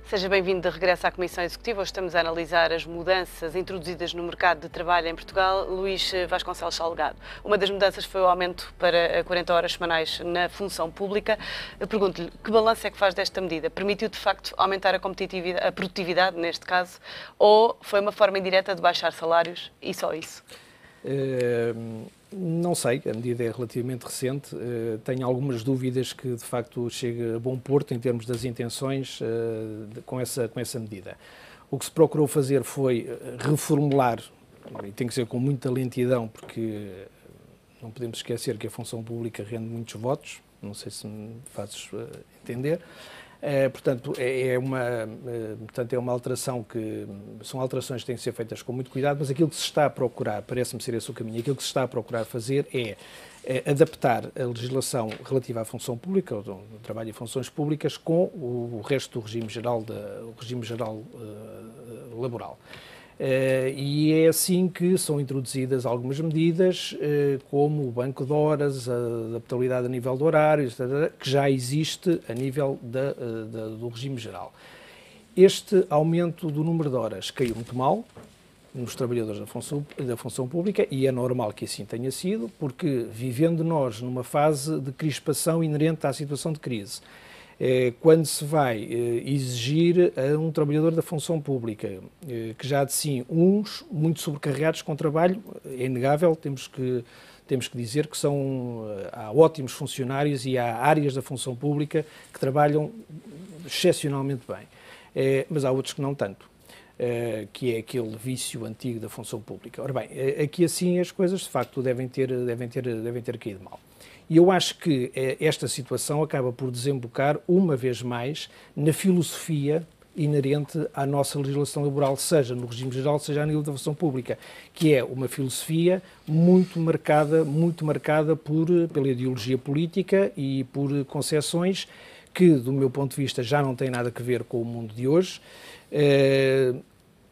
Seja bem-vindo de regresso à Comissão Executiva. Hoje estamos a analisar as mudanças introduzidas no mercado de trabalho em Portugal. Luís Vasconcelos Salgado. Uma das mudanças foi o aumento para 40 horas semanais na função pública. Eu pergunto-lhe, que balanço é que faz desta medida? Permitiu, de facto, aumentar a competitividade, a produtividade, neste caso, ou foi uma forma indireta de baixar salários e só isso? Não sei, a medida é relativamente recente, tenho algumas dúvidas que de facto chegue a bom porto em termos das intenções com essa medida. O que se procurou fazer foi reformular, e tem que ser com muita lentidão, porque não podemos esquecer que a função pública rende muitos votos, não sei se me fazes entender. Portanto, é uma alteração são alterações que têm que ser feitas com muito cuidado, mas aquilo que se está a procurar, parece-me ser esse o caminho, aquilo que se está a procurar fazer é adaptar a legislação relativa à função pública, ao trabalho e funções públicas, com o resto do regime geral, laboral. E é assim que são introduzidas algumas medidas, como o banco de horas, a adaptabilidade a nível de horários, que já existe a nível do regime geral. Este aumento do número de horas caiu muito mal nos trabalhadores da função pública, e é normal que assim tenha sido, porque vivendo nós numa fase de crispação inerente à situação de crise, quando se vai exigir a um trabalhador da função pública, que já de si, uns muito sobrecarregados com trabalho, é inegável, temos que dizer que há ótimos funcionários e há áreas da função pública que trabalham excepcionalmente bem, mas há outros que não tanto, que é aquele vício antigo da função pública. Ora bem, aqui assim as coisas de facto devem ter caído mal. E eu acho que esta situação acaba por desembocar, uma vez mais, na filosofia inerente à nossa legislação laboral, seja no regime geral, seja a nível da função pública, que é uma filosofia muito marcada pela ideologia política e por concepções que, do meu ponto de vista, já não têm nada a ver com o mundo de hoje.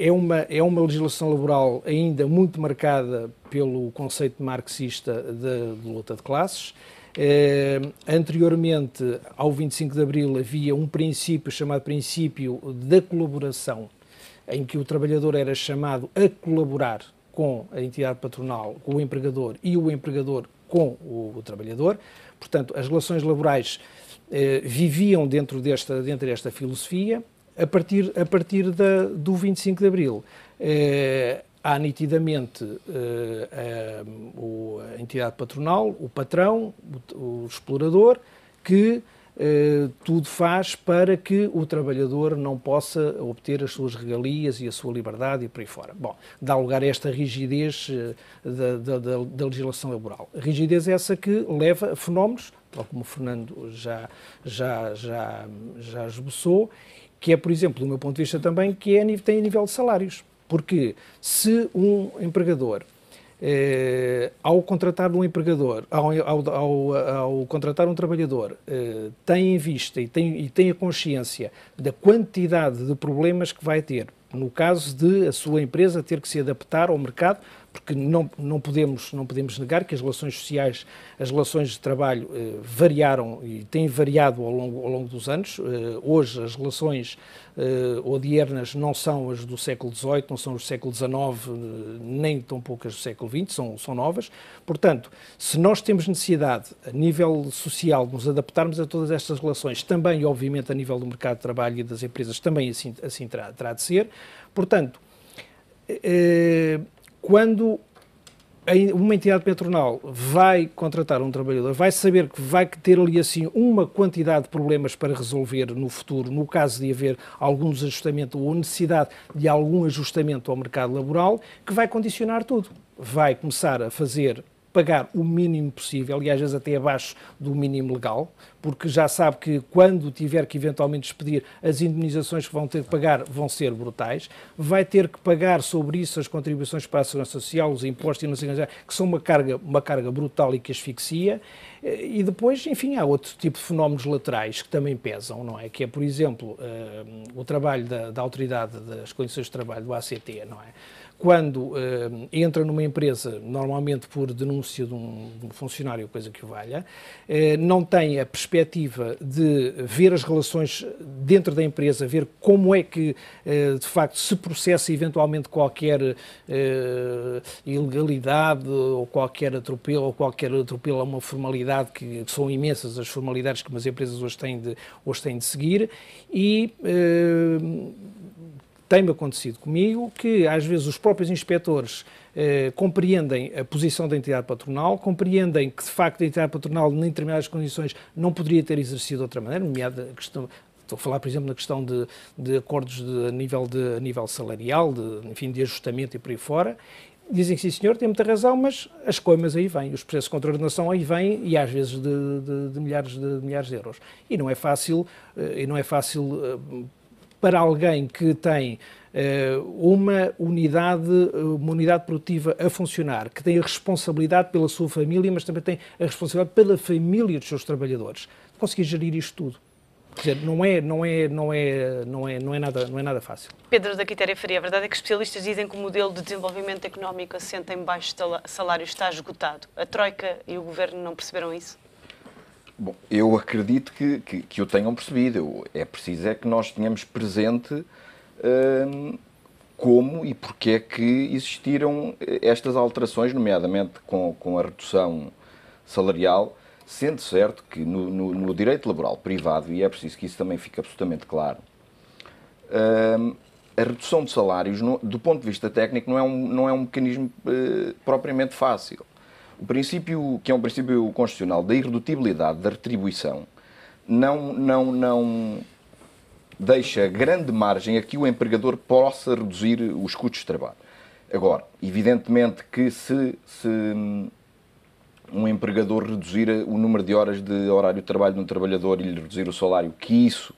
É uma legislação laboral ainda muito marcada pelo conceito marxista de luta de classes. Anteriormente, ao 25 de Abril, havia um princípio chamado princípio da colaboração, em que o trabalhador era chamado a colaborar com a entidade patronal, com o empregador, e o empregador com o trabalhador. Portanto, as relações laborais viviam dentro desta filosofia. A partir do 25 de Abril, há nitidamente a entidade patronal, o patrão, o explorador, que tudo faz para que o trabalhador não possa obter as suas regalias e a sua liberdade e por aí fora. Bom, dá lugar a esta rigidez da legislação laboral. A rigidez é essa que leva a fenómenos, tal como o Fernando já esboçou, que é, por exemplo, do meu ponto de vista também, que tem a nível de salários. Porque se um empregador, ao contratar um empregador, ao contratar um trabalhador, tem em vista e tem a consciência da quantidade de problemas que vai ter, no caso de a sua empresa ter que se adaptar ao mercado, porque não podemos negar que as relações sociais, as relações de trabalho variaram e têm variado ao longo dos anos. Hoje as relações odiernas não são as do século XVIII, não são as do século XIX, nem tão poucas do século XX, são novas. Portanto, se nós temos necessidade, a nível social, de nos adaptarmos a todas estas relações, também, obviamente, a nível do mercado de trabalho e das empresas, também assim terá de ser. Portanto, quando uma entidade patronal vai contratar um trabalhador, vai saber que vai ter ali assim uma quantidade de problemas para resolver no futuro, no caso de haver algum desajustamento ou necessidade de algum ajustamento ao mercado laboral, que vai condicionar tudo. Vai começar a pagar o mínimo possível, e às vezes até abaixo do mínimo legal, porque já sabe que quando tiver que eventualmente despedir, as indemnizações que vão ter que pagar vão ser brutais, vai ter que pagar sobre isso as contribuições para a Segurança Social, os impostos e não sei o que são uma carga brutal e que asfixia, e depois, enfim, há outro tipo de fenómenos laterais que também pesam, não é? Que é, por exemplo, o trabalho da Autoridade das Condições de Trabalho, do ACT, não é? quando entra numa empresa, normalmente por denúncia de um funcionário, coisa que o valha, não tem a perspectiva de ver as relações dentro da empresa, ver como é que, de facto, se processa eventualmente qualquer ilegalidade ou qualquer atropelo a uma formalidade, que são imensas as formalidades que as empresas hoje têm de seguir, e tem-me acontecido comigo que, às vezes, os próprios inspectores compreendem a posição da entidade patronal, compreendem que, de facto, a entidade patronal, em determinadas condições, não poderia ter exercido de outra maneira, nomeada a questão. Estou a falar, por exemplo, na questão de acordos a nível salarial, enfim, de ajustamento e por aí fora. Dizem que sim, senhor, tem muita razão, mas as coimas aí vêm, os processos de contraordenação aí vêm, e às vezes de milhares de euros. E não é fácil, para alguém que tem uma unidade produtiva a funcionar, que tem a responsabilidade pela sua família, mas também tem a responsabilidade pela família dos seus trabalhadores, conseguir gerir isto tudo. Quer dizer, não é nada fácil. Pedro da Quitéria Faria, a verdade é que especialistas dizem que o modelo de desenvolvimento económico assente em baixo salário está esgotado. A Troika e o Governo não perceberam isso? Bom, eu acredito que o tenham percebido. É preciso que nós tenhamos presente como e porque é que existiram estas alterações, nomeadamente com a redução salarial, sendo certo que no direito laboral privado, e é preciso que isso também fique absolutamente claro, a redução de salários, do ponto de vista técnico, não é um mecanismo propriamente fácil. O princípio, que é um princípio constitucional da irredutibilidade da retribuição, não deixa grande margem a que o empregador possa reduzir os custos de trabalho. Agora, evidentemente que se um empregador reduzir o número de horas de horário de trabalho de um trabalhador e lhe reduzir o salário, que isso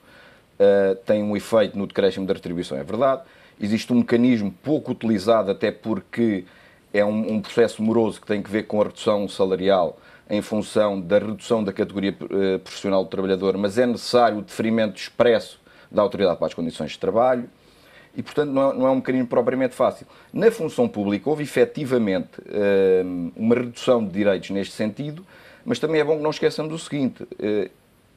tem um efeito no decréscimo da retribuição, é verdade. Existe um mecanismo pouco utilizado, até porque é um processo moroso que tem que ver com a redução salarial em função da redução da categoria profissional do trabalhador, mas é necessário o deferimento expresso da Autoridade para as Condições de Trabalho e, portanto, não é um mecanismo propriamente fácil. Na função pública houve efetivamente uma redução de direitos neste sentido, mas também é bom que não esqueçamos o seguinte,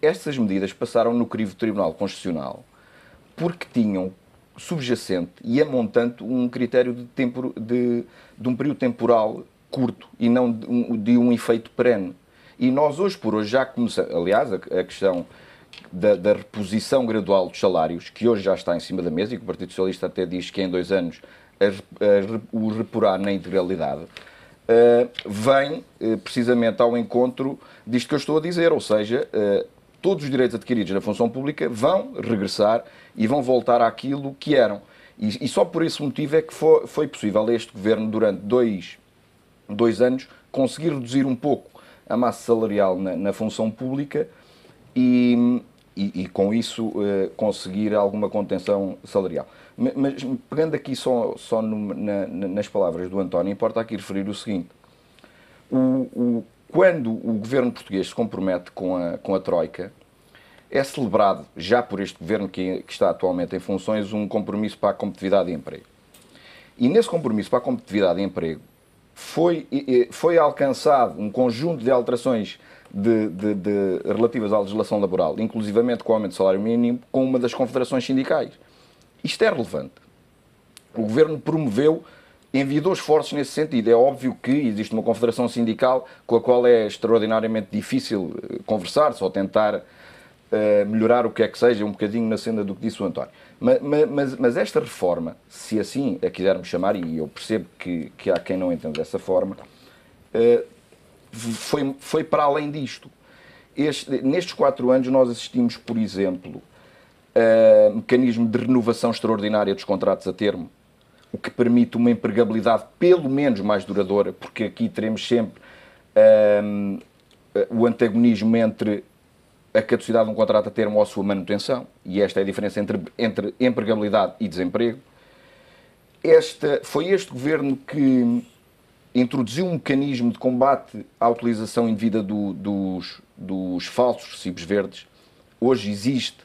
estas medidas passaram no crivo do Tribunal Constitucional porque tinham subjacente e a montante um critério de um período temporal curto e não de um efeito perene. E nós hoje por hoje já começamos, aliás, a questão da reposição gradual dos salários, que hoje já está em cima da mesa e que o Partido Socialista até diz que em 2 anos o reporá na integralidade, vem precisamente ao encontro disto que eu estou a dizer, ou seja, todos os direitos adquiridos na função pública vão regressar e vão voltar àquilo que eram. E só por esse motivo é que foi possível a este Governo, durante dois anos, conseguir reduzir um pouco a massa salarial na função pública e com isso conseguir alguma contenção salarial. Mas pegando aqui só nas palavras do António, importa aqui referir o seguinte. Quando o governo português se compromete com a Troika, é celebrado, já por este governo que está atualmente em funções, um compromisso para a competitividade e emprego. E nesse compromisso para a competitividade e emprego foi alcançado um conjunto de alterações relativas à legislação laboral, inclusivamente com o aumento do salário mínimo, com uma das confederações sindicais. Isto é relevante. O governo promoveu, envidou esforços nesse sentido. É óbvio que existe uma confederação sindical com a qual é extraordinariamente difícil conversar-se ou tentar melhorar o que é que seja, um bocadinho na senda do que disse o António. Mas esta reforma, se assim a quisermos chamar, e eu percebo que há quem não entenda dessa forma, foi para além disto. Nestes 4 anos nós assistimos, por exemplo, a mecanismo de renovação extraordinária dos contratos a termo, o que permite uma empregabilidade pelo menos mais duradoura, porque aqui teremos sempre o antagonismo entre a caducidade de um contrato a termo ou a sua manutenção, e esta é a diferença entre empregabilidade e desemprego. Foi este governo que introduziu um mecanismo de combate à utilização indevida dos falsos recibos verdes. Hoje existe,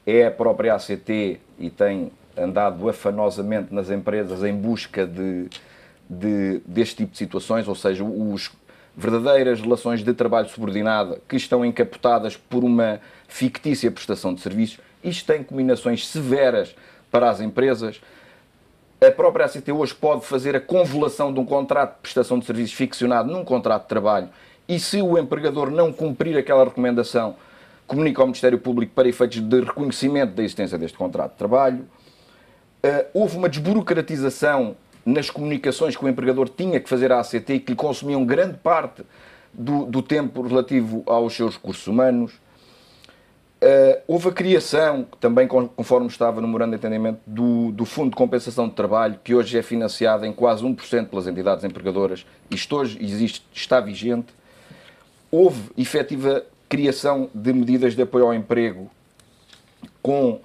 é a própria ACT e tem andado afanosamente nas empresas em busca deste tipo de situações, ou seja, verdadeiras relações de trabalho subordinado que estão encapotadas por uma fictícia prestação de serviços. Isto tem combinações severas para as empresas. A própria ACT hoje pode fazer a convolução de um contrato de prestação de serviços ficcionado num contrato de trabalho e, se o empregador não cumprir aquela recomendação, comunica ao Ministério Público para efeitos de reconhecimento da existência deste contrato de trabalho. Houve uma desburocratização nas comunicações que o empregador tinha que fazer à ACT e que lhe consumiam grande parte do tempo relativo aos seus recursos humanos. Houve a criação, também conforme estava no memorando de entendimento, do Fundo de Compensação de Trabalho, que hoje é financiado em quase 1% pelas entidades empregadoras. Isto hoje existe, está vigente. Houve efetiva criação de medidas de apoio ao emprego com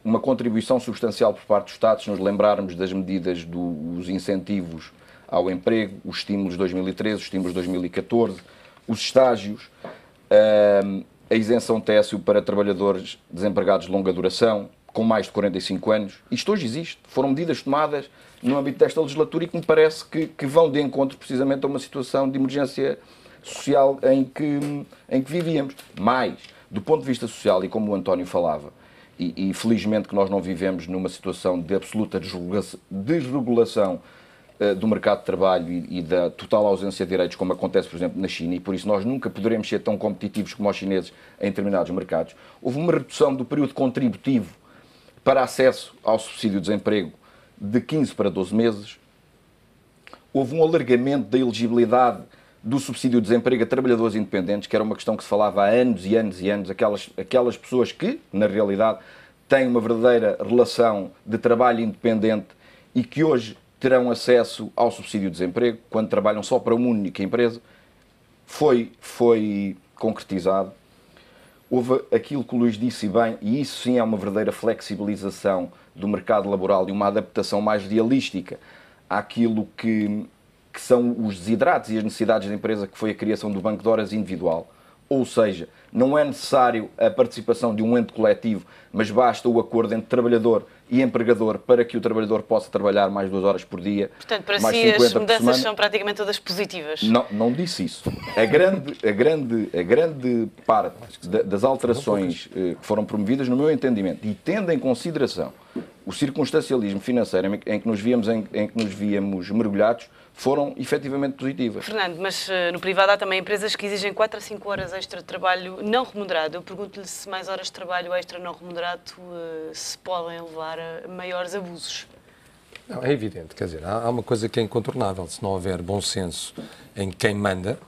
uma contribuição substancial por parte do Estado, se nos lembrarmos das medidas dos incentivos ao emprego, os estímulos de 2013, os estímulos de 2014, os estágios, a isenção TSU para trabalhadores desempregados de longa duração, com mais de 45 anos. Isto hoje existe. Foram medidas tomadas no âmbito desta legislatura e que me parece que vão de encontro precisamente a uma situação de emergência social em que vivíamos. Mas, do ponto de vista social, e como o António falava, e felizmente que nós não vivemos numa situação de absoluta desregulação do mercado de trabalho e da total ausência de direitos, como acontece, por exemplo, na China, e por isso nós nunca poderemos ser tão competitivos como os chineses em determinados mercados. Houve uma redução do período contributivo para acesso ao subsídio de desemprego de 15 para 12 meses. Houve um alargamento da elegibilidade do subsídio de desemprego a trabalhadores independentes, que era uma questão que se falava há anos e anos e anos, aquelas pessoas que, na realidade, têm uma verdadeira relação de trabalho independente e que hoje terão acesso ao subsídio de desemprego quando trabalham só para uma única empresa. Foi concretizado. Houve aquilo que o Luís disse bem, e isso sim é uma verdadeira flexibilização do mercado laboral e uma adaptação mais realística àquilo que são os desideratos e as necessidades da empresa, que foi a criação do banco de horas individual. Ou seja, não é necessário a participação de um ente coletivo, mas basta o acordo entre trabalhador e empregador para que o trabalhador possa trabalhar mais 2 horas por dia. Portanto, para mais si 50 as por mudanças semana. são praticamente todas positivas. Não disse isso. A grande parte das alterações que foram promovidas, no meu entendimento, e tendo em consideração o circunstancialismo financeiro em que nos víamos mergulhados, foram efetivamente positivas. Fernando, mas no privado há também empresas que exigem 4 a 5 horas extra de trabalho não remunerado. Eu pergunto-lhe se mais horas de trabalho extra não remunerado se podem levar a maiores abusos. Não, é evidente, quer dizer, há uma coisa que é incontornável. Se não houver bom senso em quem manda,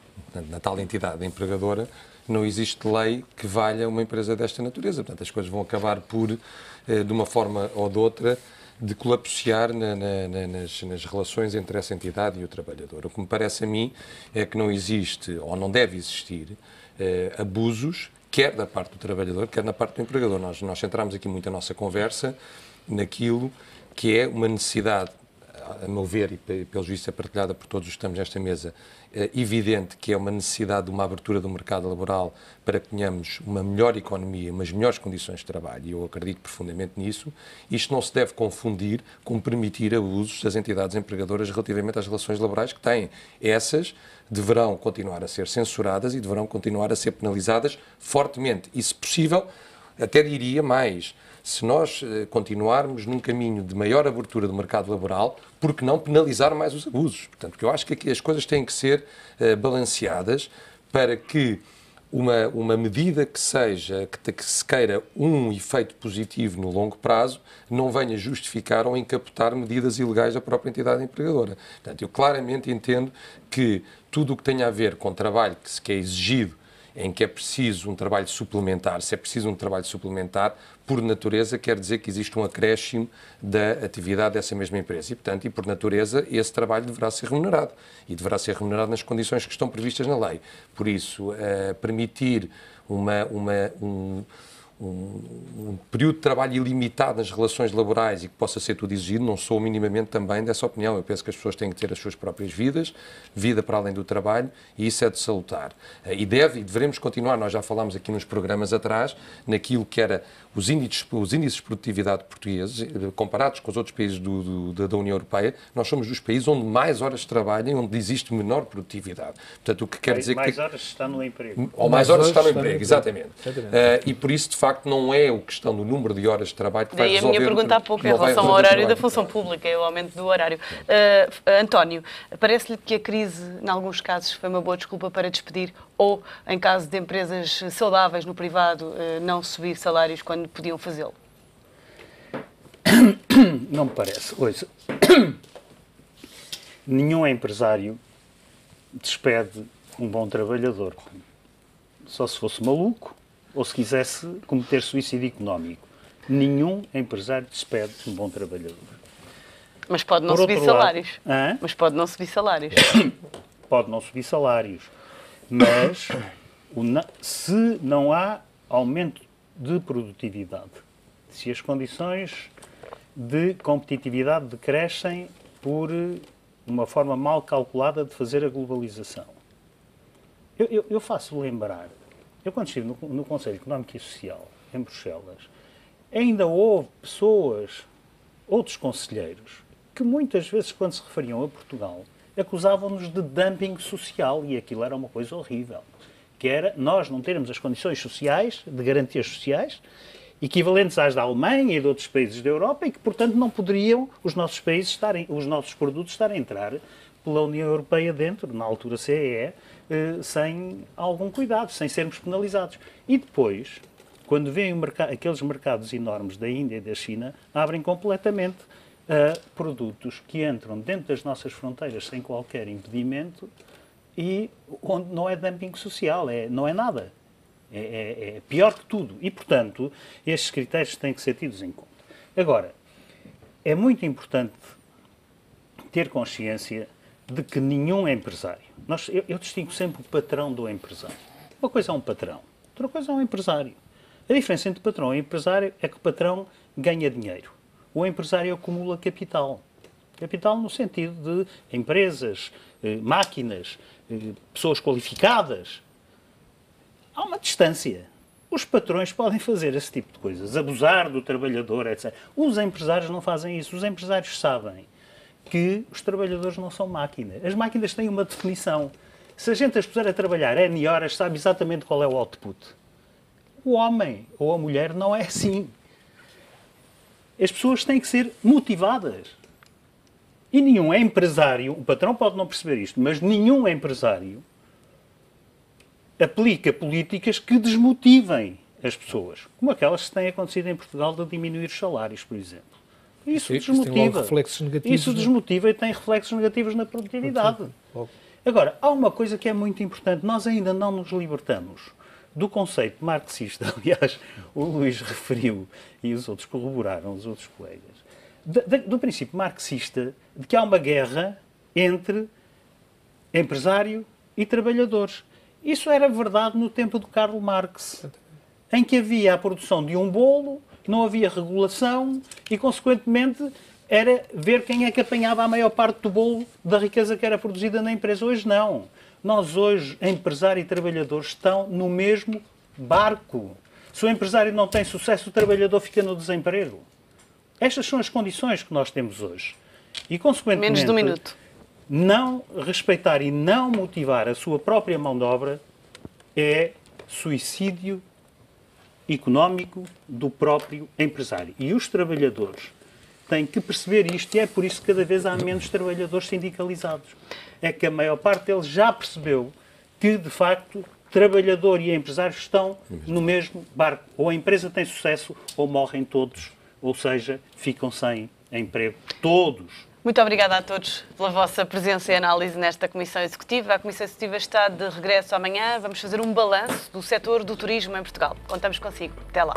na tal entidade empregadora, não existe lei que valha uma empresa desta natureza. Portanto, as coisas vão acabar por, de uma forma ou de outra, de colapsear nas relações entre essa entidade e o trabalhador. O que me parece a mim é que não existe, ou não deve existir, abusos, quer da parte do trabalhador, quer na parte do empregador. Nós centramos aqui muito a nossa conversa naquilo que é uma necessidade, a meu ver, e pelo juízo é partilhada por todos os que estamos nesta mesa, evidente que é uma necessidade de uma abertura do mercado laboral para que tenhamos uma melhor economia, umas melhores condições de trabalho, e eu acredito profundamente nisso. Isto não se deve confundir com permitir abusos das entidades empregadoras relativamente às relações laborais que têm. Essas deverão continuar a ser censuradas e deverão continuar a ser penalizadas fortemente. E, se possível, até diria mais, se nós continuarmos num caminho de maior abertura do mercado laboral, por que não penalizar mais os abusos? Portanto, porque eu acho que aqui as coisas têm que ser balanceadas para que uma medida que seja, que se queira um efeito positivo no longo prazo, não venha justificar ou encapotar medidas ilegais da própria entidade empregadora. Portanto, eu claramente entendo que tudo o que tenha a ver com trabalho que é exigido, em que é preciso um trabalho suplementar, se é preciso um trabalho suplementar, por natureza quer dizer que existe um acréscimo da atividade dessa mesma empresa e, portanto, por natureza, esse trabalho deverá ser remunerado e deverá ser remunerado nas condições que estão previstas na lei. Por isso, permitir um período de trabalho ilimitado nas relações laborais e que possa ser tudo exigido, não sou minimamente também dessa opinião. Eu penso que as pessoas têm que ter as suas próprias vidas, vida para além do trabalho, e isso é de salutar. E devemos continuar, nós já falámos aqui nos programas atrás, naquilo que era os índices de produtividade portugueses, comparados com os outros países da União Europeia, nós somos dos países onde mais horas de trabalho e onde existe menor produtividade. Portanto, o que quer dizer mais horas está no emprego. Ou mais horas está no emprego, exatamente. E por isso, de facto, não é a questão do número de horas de trabalho que vai resolver... Daí a minha pergunta há pouco em relação ao horário da função pública, é o aumento do horário. António, parece-lhe que a crise, em alguns casos, foi uma boa desculpa para despedir ou, em caso de empresas saudáveis no privado, não subir salários quando podiam fazê-lo? Não me parece. Ouça, nenhum empresário despede um bom trabalhador. Só se fosse maluco ou se quisesse cometer suicídio económico. Nenhum empresário despede um bom trabalhador. Mas pode não subir salários. Mas pode não subir salários. Pode não subir salários. Mas se não há aumento de produtividade, se as condições de competitividade decrescem por uma forma mal calculada de fazer a globalização. Eu faço lembrar, eu quando estive no Conselho Económico e Social, em Bruxelas, ainda houve pessoas, outros conselheiros, que muitas vezes, quando se referiam a Portugal, acusavam-nos de dumping social, e aquilo era uma coisa horrível, que era nós não termos as condições sociais, de garantias sociais, equivalentes às da Alemanha e de outros países da Europa, e que, portanto, não poderiam os nossos produtos estarem a entrar pela União Europeia dentro, na altura CEE, sem algum cuidado, sem sermos penalizados. E depois, quando vêm aqueles mercados enormes da Índia e da China, abrem completamente produtos que entram dentro das nossas fronteiras sem qualquer impedimento e onde não é dumping social, não é nada. É pior que tudo. E, portanto, estes critérios têm que ser tidos em conta. Agora, é muito importante ter consciência de que nenhum empresário... Eu distingo sempre o patrão do empresário. Uma coisa é um patrão, outra coisa é um empresário. A diferença entre patrão e empresário é que o patrão ganha dinheiro. O empresário acumula capital. Capital no sentido de empresas, máquinas, pessoas qualificadas. Há uma distância. Os patrões podem fazer esse tipo de coisas, abusar do trabalhador, etc. Os empresários não fazem isso. Os empresários sabem que os trabalhadores não são máquinas. As máquinas têm uma definição. Se a gente as puser a trabalhar N horas, sabe exatamente qual é o output. O homem ou a mulher não é assim. As pessoas têm que ser motivadas. E nenhum empresário, o patrão pode não perceber isto, mas nenhum empresário aplica políticas que desmotivem as pessoas, como aquelas que têm acontecido em Portugal de diminuir os salários, por exemplo. Isso desmotiva. Reflexos negativos, isso desmotiva e tem reflexos negativos na produtividade. Agora, há uma coisa que é muito importante. Nós ainda não nos libertamos do conceito marxista. Aliás, o Luís referiu e os outros corroboraram, os outros colegas, do princípio marxista de que há uma guerra entre empresário e trabalhadores. Isso era verdade no tempo de Karl Marx, em que havia a produção de um bolo, não havia regulação e, consequentemente, era ver quem é que apanhava a maior parte do bolo da riqueza que era produzida na empresa. Hoje não. Nós hoje, empresário e trabalhador, estão no mesmo barco. Se o empresário não tem sucesso, o trabalhador fica no desemprego. Estas são as condições que nós temos hoje. E, consequentemente, menos de um minuto. Não respeitar e não motivar a sua própria mão de obra é suicídio económico do próprio empresário. E os trabalhadores têm que perceber isto, e é por isso que cada vez há menos trabalhadores sindicalizados. É que a maior parte deles já percebeu que, de facto, trabalhador e empresário estão no mesmo barco. Ou a empresa tem sucesso, ou morrem todos, ou seja, ficam sem emprego todos. Muito obrigada a todos pela vossa presença e análise nesta Comissão Executiva. A Comissão Executiva está de regresso amanhã. Vamos fazer um balanço do setor do turismo em Portugal. Contamos consigo. Até lá.